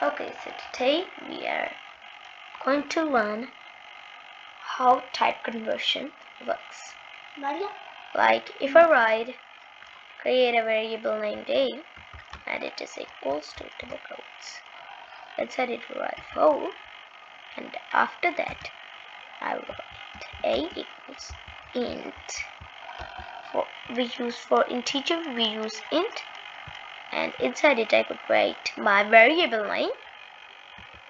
Okay, so today we are going to learn how type conversion works. Like if I write create a variable named a and it is equals to double quotes. Inside it will write 4 and after that I will write a equals int. For integer we use int, and inside it I could write my variable name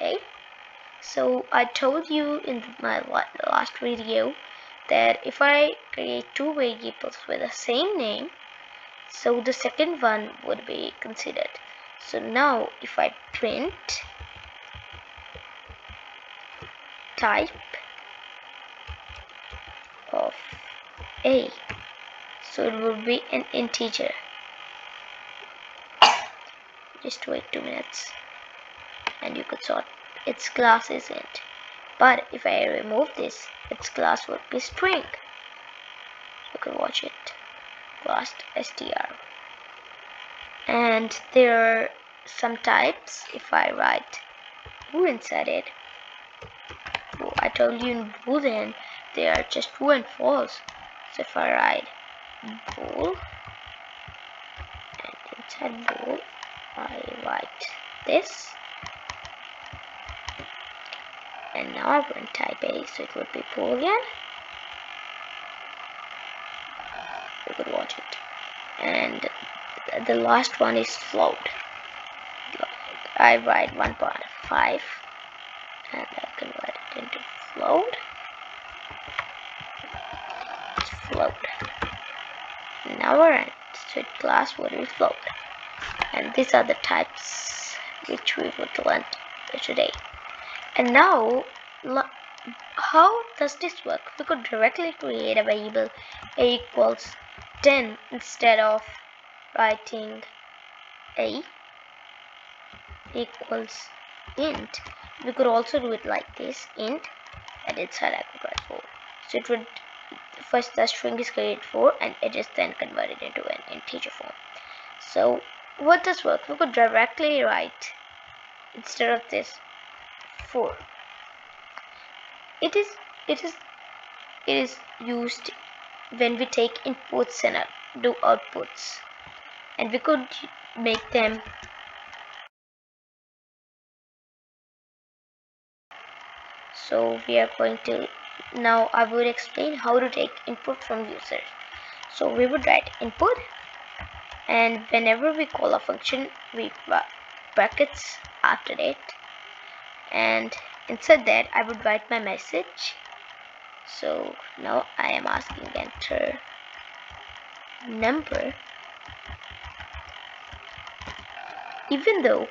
a. So I told you in my last video that if I create two variables with the same name, so the second one would be considered. So now if I print type of a, so it will be an integer. Just wait 2 minutes and you could sort its class is int. But if I remove this, its class would be string. You can watch it. Class str. And there are some types. If I write bool inside it, I told you in boolean they are just true and false. So if I write bool and inside bool I write this, and now I print type A, so it would be boolean. You could watch it. And the last one is float. I write 1.5 and I convert it into float. It's float. Now our int class would be float. And these are the types which we would learn today. And now, how does this work? We could directly create a variable a equals 10 instead of writing a equals int. We could also do it like this, int, and inside I could write 4. So it would first the string is created 4 and it is then converted into an integer form. So what does work? We could directly write instead of this 4. It is used when we take inputs and do outputs, and we could make them. So we are going to now I will explain how to take input from users. So we would write input, and whenever we call a function we brackets after it, and inside that I would write my message. So now I am asking enter number. Even though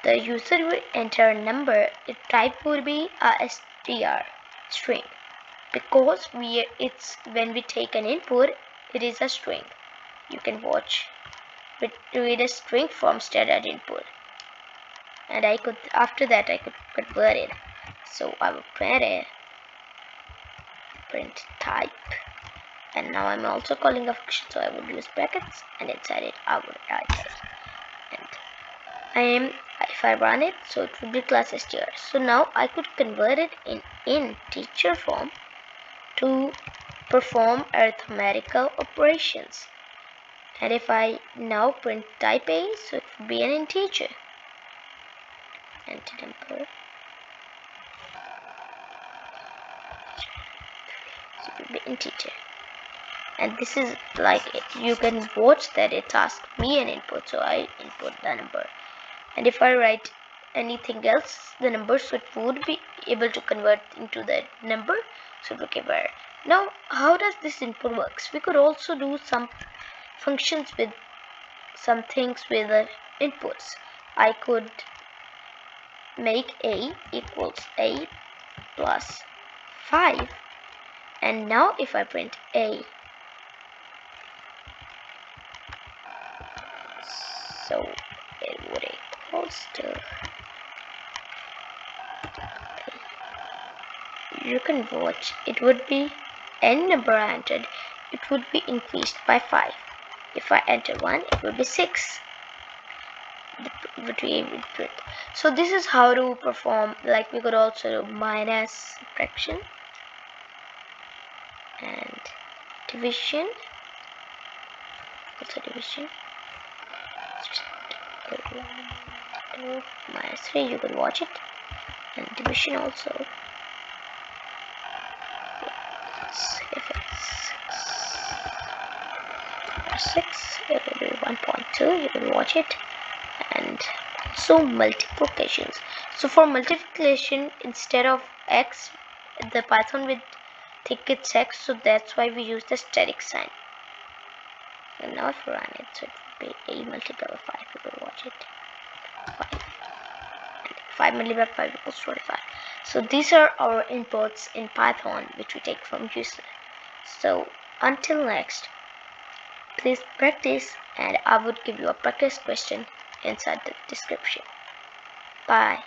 the user will enter a number, the type would be a str string, because when we take an input it is a string. You can watch it read a string from standard input, and after that I could convert it. So I will print type, and now I'm also calling a function, so I would use brackets, and inside it I would write it, and if I run it, so it would be class str. So now I could convert it in integer form to perform arithmetical operations. And if I now print type A, so it would be an integer. Enter number. So it would be integer. And this is like you can watch that it asks me an input, so I input the number. And if I write anything else, the number, so it would be able to convert into the number, so it will give error. Now how does this input works? We could also do some functions with some things with the inputs. I could make a equals a plus 5, and now if I print a, so it would equals to, you can watch, it would be n number I entered, it would be increased by 5. If I enter 1, it would be 6. what we would print. So this is how to perform. Like we could also do minus, subtraction, and division. Also division. Minus 3, you could watch it, and division also. If it's 6, it will be 1.2, you can watch it. And so multiplications. So for multiplication, instead of x, the Python will think it's x, so that's why we use the static sign. And now if we run it, so it will be a multiplied by 5, you can watch it. 5. 5 multiplied by 5 equals 25. So these are our inputs in Python which we take from user. So until next, please practice, and I would give you a practice question inside the description. Bye.